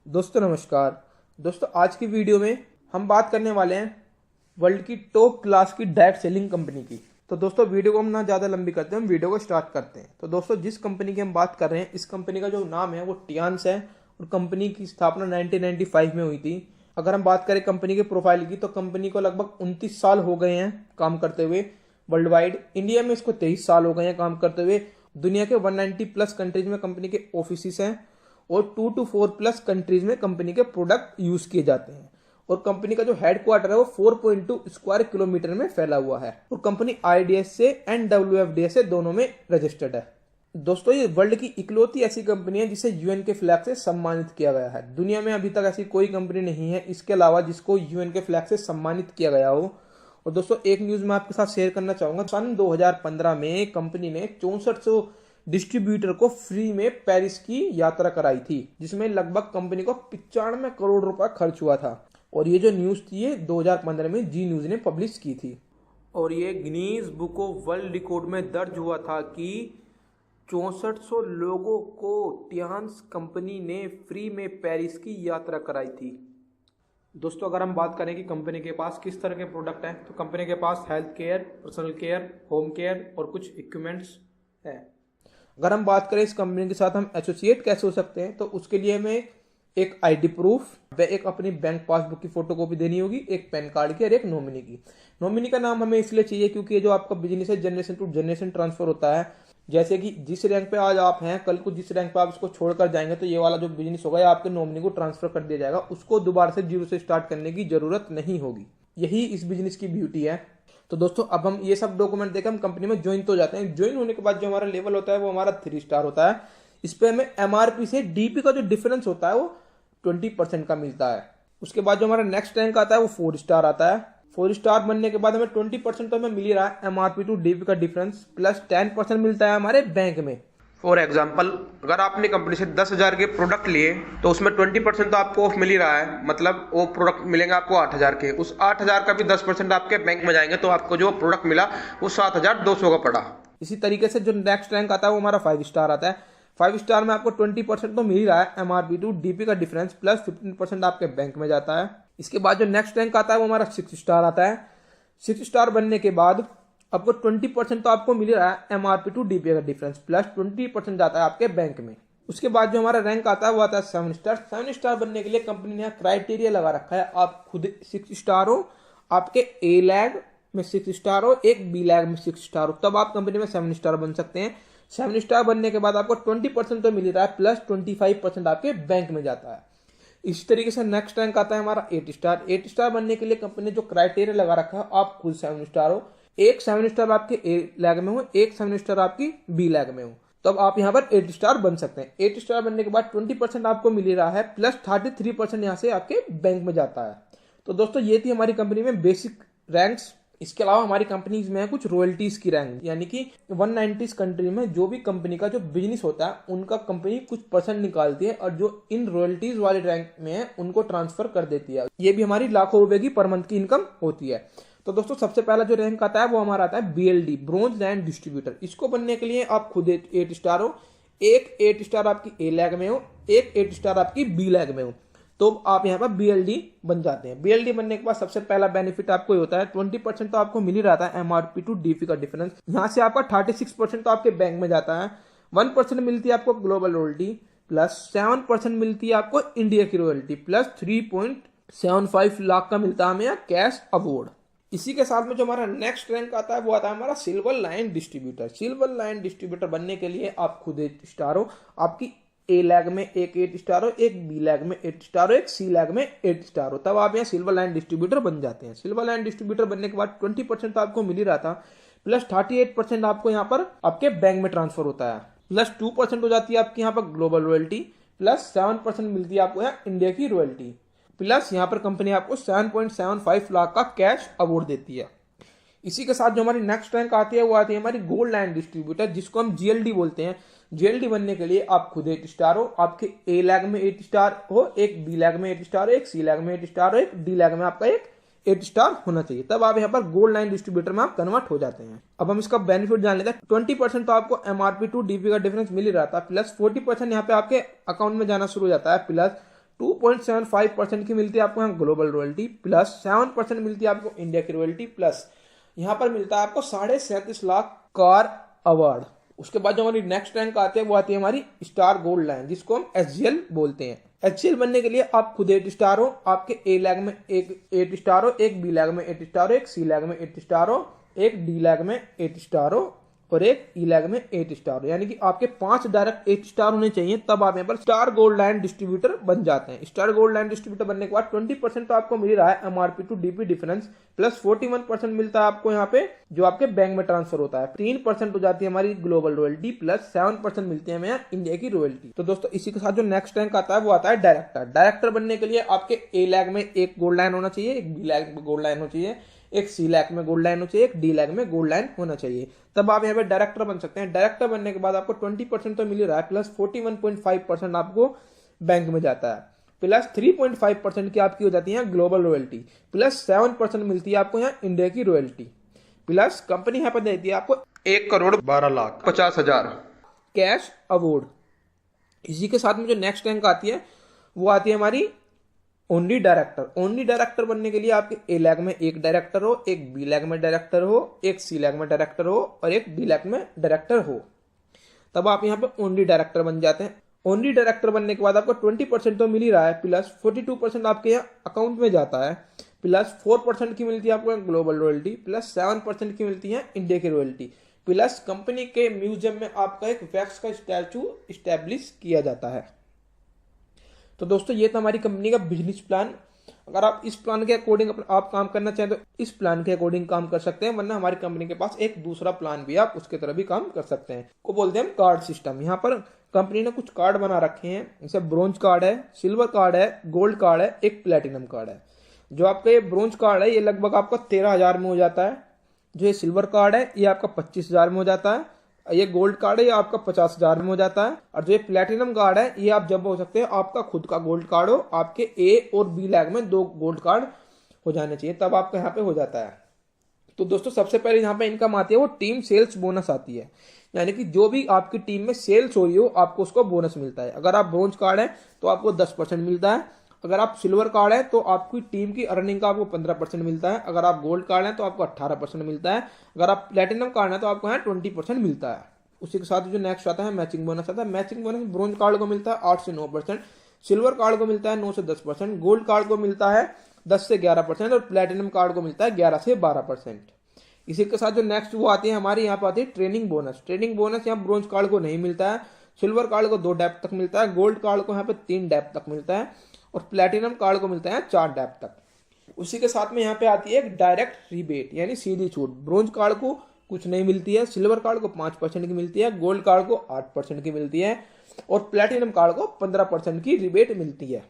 दोस्तों नमस्कार। दोस्तों आज की वीडियो में हम बात करने वाले हैं वर्ल्ड की टॉप क्लास की डायरेक्ट सेलिंग कंपनी की। तो दोस्तों वीडियो को हम ना ज़्यादा लंबी करते हैं, हम वीडियो को स्टार्ट करते हैं। तो दोस्तों जिस कंपनी की हम बात कर रहे हैं, इस कंपनी का जो नाम है वो टियान्स है और कंपनी की स्थापना 1995 में हुई थी। अगर हम बात करें कंपनी के प्रोफाइल की, तो कंपनी को लगभग 29 साल हो गए हैं काम करते हुए वर्ल्ड वाइड। इंडिया में इसको 23 साल हो गए हैं काम करते हुए। दुनिया के 190 प्लस कंट्रीज में कंपनी के ऑफिस हैं और 2 to 4 प्लस कंट्रीज में कंपनी के प्रोडक्ट यूज किए जाते हैं। और कंपनी का जो हेडक्वार्टर है वो 4.2 स्क्वायर किलोमीटर में फैला हुआ है और कंपनी IDS से एंड WFDA से दोनों में रजिस्टर्ड है। दोस्तों ये वर्ल्ड की इकलौती ऐसी कंपनी है जिसे UN के फ्लैग से सम्मानित किया गया है। दुनिया में अभी तक ऐसी कोई कंपनी नहीं है इसके अलावा जिसको UN के फ्लैग से सम्मानित किया गया हो। और दोस्तों एक न्यूज मैं आपके साथ शेयर करना चाहूंगा। सन 2015 में कंपनी ने 6400 डिस्ट्रीब्यूटर को फ्री में पेरिस की यात्रा कराई थी, जिसमें लगभग कंपनी को 95 करोड़ रुपए खर्च हुआ था। और ये जो न्यूज थी ये 2015 में जी न्यूज ने पब्लिश की थी और ये Guinness book of world record में दर्ज हुआ था कि 6400 लोगों को टियान्स कंपनी ने फ्री में पेरिस की यात्रा कराई थी। दोस्तों अगर हम बात करें कि कंपनी के पास किस तरह के प्रोडक्ट हैं, तो कंपनी के पास health care, personal care, home care और कुछ इक्विपमेंट्स हैं। अगर हम बात करें इस कंपनी के साथ हम एसोसिएट कैसे हो सकते हैं, तो उसके लिए हमें एक ID प्रूफ व एक अपनी बैंक पासबुक की फोटोकॉपी देनी होगी, एक पैन कार्ड की और एक नॉमिनी की। नॉमिनी का नाम हमें इसलिए चाहिए क्योंकि ये जो आपका बिजनेस है जनरेशन टू जनरेशन ट्रांसफर होता है। जैसे कि जिस रैंक पे आज आप हैं, कल को जिस रैंक पे आप इसको छोड़कर जाएंगे तो ये वाला जो बिजनेस होगा ये आपके नॉमिनी को ट्रांसफर कर दिया जाएगा, उसको दोबारा से जीरो से स्टार्ट करने की जरूरत नहीं होगी। यही इस बिजनेस की ब्यूटी है। तो दोस्तों अब हम ये सब डॉक्यूमेंट देकर हम कंपनी में ज्वाइन तो जाते हैं। ज्वाइन होने के बाद जो हमारा लेवल होता है वो हमारा 3 स्टार होता है। इस पे हमें MRP से DP का जो डिफरेंस होता है वो 20% का मिलता है। उसके बाद जो हमारा नेक्स्ट रैंक आता है वो 4 स्टार आता है। 4 स्टार बनने के बाद हमें 20% तो हमें मिल ही रहा है MRP टू DP का डिफरेंस, प्लस 10% मिलता है हमारे बैंक में। फॉर एग्जाम्पल अगर आपने कंपनी से 10,000 के प्रोडक्ट लिए तो उसमें 20% तो आपको ऑफ मिल ही रहा है, मतलब वो प्रोडक्ट मिलेंगे आपको 8,000 के। उस 8,000 का भी 10% आपके बैंक में जाएंगे तो आपको जो प्रोडक्ट मिला वो 7,200 का पड़ा। इसी तरीके से जो नेक्स्ट रैंक आता है वो हमारा 5 स्टार आता है। 5 स्टार में आपको 20% तो मिल ही रहा है MRP टू DP का डिफरेंस, प्लस 15% आपके बैंक में जाता है। इसके बाद जो नेक्स्ट रैंक आता है वो हमारा 6 स्टार आता है। 6 स्टार बनने के बाद आपको 20% तो आपको मिल रहा है MRP टू DP का डिफरेंस, प्लस 20% जाता है आपके बैंक में। उसके बाद जो हमारा रैंक आता है वो आता है 7 स्टार। 7 स्टार बनने के लिए कंपनी ने क्राइटेरिया लगा रखा है, आप खुद 6 स्टार हो, आपके A लैग में 6 स्टार हो, एक B लैग में 6 स्टार हो, तब आप कंपनी में 7 स्टार बन सकते हैं। 7 स्टार बनने के बाद आपको 20% तो मिल रहा है, प्लस 25% आपके बैंक में जाता है। इस तरीके से नेक्स्ट रैंक आता है हमारा 8 स्टार। 8 स्टार बनने के लिए कंपनी ने जो क्राइटेरिया लगा रखा है, आप खुद 7 स्टार हो, एक 7 स्टार आपके A लैग में हो, एक 7 स्टार आपकी B लैग में हो, तब आप यहाँ पर 8 स्टार बन सकते हैं। 8 स्टार बनने के बाद 20% आपको मिल रहा है, प्लस 33% यहाँ से आपके बैंक में जाता है। तो दोस्तों ये थी हमारी कंपनी में बेसिक रैंक्स। इसके अलावा हमारी कंपनीज में है कुछ रॉयल्टीज की रैंक, यानी कि 190 कंट्री में जो भी कंपनी का जो बिजनेस होता है उनका कंपनी कुछ परसेंट निकालती है और जो इन रॉयल्टीज वाले रैंक में है उनको ट्रांसफर कर देती है। ये भी हमारी लाखों रुपए की पर मंथ की इनकम होती है। तो दोस्तों सबसे पहला जो रैंक आता है वो हमारा आता है BLD, ब्रोंज लैंड डिस्ट्रीब्यूटर। इसको बनने के लिए आप खुद 8 स्टार हो, एक 8 स्टार आपकी A लैग में हो, एक 8 स्टार आपकी B लैग में हो, तो आप यहाँ पर BLD बन जाते हैं। BLD बनने के बाद सबसे पहला बेनिफिट आपको होता है 20% तो आपको मिल ही रहा था MRP टू DP का डिफरेंस, यहाँ से आपका 36% तो आपके बैंक में जाता है। 1% मिलती है आपको ग्लोबल रॉयल्टी, प्लस 7% मिलती है आपको इंडिया की रॉयल्टी, प्लस 3.75 लाख का मिलता है हमें कैश अवार्ड। इसी के साथ में जो हमारा नेक्स्ट रैंक आता है वो आता है हमारा silver line distributor. Silver line distributor बनने के लिए आप खुद 8 स्टार हो, आपकी A लैग में एक 8 स्टार हो, एक B लैग में 8 स्टार हो, एक C लैग में 8 स्टार हो, तब आप यहाँ सिल्वर लाइन डिस्ट्रीब्यूटर बन जाते हैं। सिल्वर लाइन डिस्ट्रीब्यूटर बनने के बाद 20% तो आपको मिल ही रहा था, प्लस 38% आपको यहाँ पर आपके बैंक में ट्रांसफर होता है, प्लस 2% हो जाती है आपकी यहाँ पर ग्लोबल रॉयल्टी, प्लस 7% मिलती है आपको यहाँ इंडिया की रॉयल्टी, प्लस यहाँ पर कंपनी आपको 7.75 लाख का कैश अवार्ड देती है। इसी के साथ जो हमारी नेक्स्ट रैंक आती है वो आती है हमारी गोल्ड लाइन डिस्ट्रीब्यूटर, जिसको हम GLD बोलते हैं। GLD बनने के लिए आप खुद 8 स्टार हो, आपके A लैग में 8 स्टार हो, एक B लैग में 8 स्टार हो, एक C लैग में 8 स्टार हो, एक D लैग में आपका एक 8 स्टार होना चाहिए, तब आप यहाँ पर गोल्ड लाइन डिस्ट्रीब्यूटर में आप कन्वर्ट हो जाते हैं। अब हम इसका बेनिफिट जान लेते हैं। 20% तो आपको MRP टू DP का डिफरेंस मिल ही रहा था, प्लस 40% यहाँ पे आपके अकाउंट में जाना शुरू हो जाता है, प्लस 2.75% की मिलती है आपको यहाँ ग्लोबल रॉयल्टी, प्लस 7% मिलती है आपको इंडिया की रॉयल्टी, प्लस यहाँ पर मिलता है आपको 37.5 लाख कार अवार्ड। उसके बाद जो हमारी नेक्स्ट रैंक आती है वो आती है हमारी स्टार गोल्ड लाइन, जिसको हम SGL बोलते हैं। HCL बनने के लिए आप खुद 8 स्टार हो, आपके A लैग में एक 8 स्टार हो, एक B लैग में 8 स्टार हो, एक C लैग में 8 स्टार हो, एक D लैग में 8 स्टार हो और एक E लैग में 8 स्टार हो। यानी कि आपके 5 डायरेक्ट 8 स्टार होने चाहिए, तब आप यहाँ पर स्टार गोल्ड लाइन डिस्ट्रीब्यूटर बन जाते हैं। स्टार गोल्ड लाइन डिस्ट्रीब्यूटर बनने के बाद 20% तो आपको मिल रहा है MRP to DP difference, plus 41% मिलता है आपको यहाँ पे जो आपके बैंक में ट्रांसफर होता है। 3% हो जाती है हमारी ग्लोबल रॉयल्टी, प्लस 7% मिलती है हमें इंडिया की रॉयल्टी। तो दोस्तों इसी के साथ जो नेक्स्ट रैंक आता है वो आता है डायरेक्टर। डायरेक्टर बनने के लिए आपके A लैग में एक गोल्ड लाइन होना चाहिए, एक B लैग में गोल्ड लाइन होना चाहिए, एक C लैग में गोल्ड लाइन होना चाहिए, एक D लैग में गोल्ड लाइन होना चाहिए, तब आप यहाँ पे डायरेक्टर बन सकते हैं। डायरेक्टर बनने के बाद आपको 20% तो मिल ही रहा है, प्लस 41.5% आपको बैंक में जाता है, प्लस 3.5% की आपकी हो जाती है ग्लोबल रॉयल्टी, प्लस 7% मिलती है आपको यहाँ इंडिया की रॉयल्टी, प्लस कंपनी यहाँ पर देती है आपको 1,12,50,000 कैश अवार्ड। इसी के साथ में जो नेक्स्ट रैंक आती है वो आती है हमारी ओनली डायरेक्टर। ओनली डायरेक्टर बनने के लिए आपके A लैग में एक डायरेक्टर हो, एक B लैग में डायरेक्टर हो, एक C लैग में डायरेक्टर हो और एक D लैग में डायरेक्टर हो, तब आप यहाँ पे ओनली डायरेक्टर बन जाते हैं। ओनली डायरेक्टर बनने के बाद आपको 20% तो मिल ही रहा है, प्लस 42% आपके यहाँ अकाउंट में जाता है, प्लस 4% की मिलती है आपको ग्लोबल रॉयल्टी, प्लस 7% की मिलती है इंडिया की रॉयल्टी, प्लस कंपनी के म्यूजियम में आपका एक वैक्स का स्टैचू स्टैब्लिश किया जाता है। तो दोस्तों ये था हमारी कंपनी का बिजनेस प्लान। अगर आप इस प्लान के अकॉर्डिंग आप काम करना चाहें तो इस प्लान के अकॉर्डिंग काम कर सकते हैं, वरना हमारी कंपनी के पास एक दूसरा प्लान भी आप उसके तरह भी काम कर सकते हैं, को बोलते हैं हम कार्ड सिस्टम। यहाँ पर कंपनी ने कुछ कार्ड बना रखे हैं, जैसे ब्रोंज कार्ड है, सिल्वर कार्ड है, गोल्ड कार्ड है, एक प्लेटिनम कार्ड है। जो आपका ये ब्रोंज कार्ड है ये लगभग आपका 13,000 में हो जाता है, जो ये सिल्वर कार्ड है ये आपका 25,000 में हो जाता है, ये गोल्ड कार्ड है ये आपका 50,000 में हो जाता है, और जो ये प्लेटिनम कार्ड है ये आप जब हो सकते हैं आपका खुद का गोल्ड कार्ड हो, आपके A और B लैग में 2 गोल्ड कार्ड हो जाने चाहिए, तब आपका यहाँ पे हो जाता है। तो दोस्तों सबसे पहले यहाँ पे इनकम आती है वो टीम सेल्स बोनस आती है, यानी कि जो भी आपकी टीम में सेल्स हो रही हो आपको उसको बोनस मिलता है। अगर आप ब्रोंज कार्ड है तो आपको 10% मिलता है, अगर आप सिल्वर कार्ड है तो आपकी टीम की अर्निंग का आपको 15% मिलता है, अगर आप गोल्ड कार्ड है तो आपको 18% मिलता है, अगर आप प्लेटिनम कार्ड है तो आपको यहाँ 20% मिलता है। उसी के साथ जो नेक्स्ट आता है मैचिंग बोनस आता है। मैचिंग बोनस ब्रोंज कार्ड को मिलता है 8 से 9%, सिल्वर कार्ड को मिलता है 9 से 10%, गोल्ड कार्ड को मिलता है 10 से 11% और प्लेटिनम कार्ड को मिलता है 11 से 12%। इसी के साथ जो नेक्स्ट वो आती है हमारी यहाँ पर आती है ट्रेनिंग बोनस। ट्रेनिंग बोनस यहाँ ब्रोंज कार्ड को नहीं मिलता है, सिल्वर कार्ड को 2 डेप्थ तक मिलता है, गोल्ड कार्ड को यहाँ पे 3 डेप्थ तक मिलता है और प्लेटिनम कार्ड को मिलता है 4 डेप्थ तक। उसी के साथ में यहाँ पे आती है एक डायरेक्ट रिबेट यानी सीधी छूट। ब्रोंज कार्ड को कुछ नहीं मिलती है, सिल्वर कार्ड को 5% की मिलती है, गोल्ड कार्ड को 8% की मिलती है और प्लेटिनम कार्ड को 15% की रिबेट मिलती है।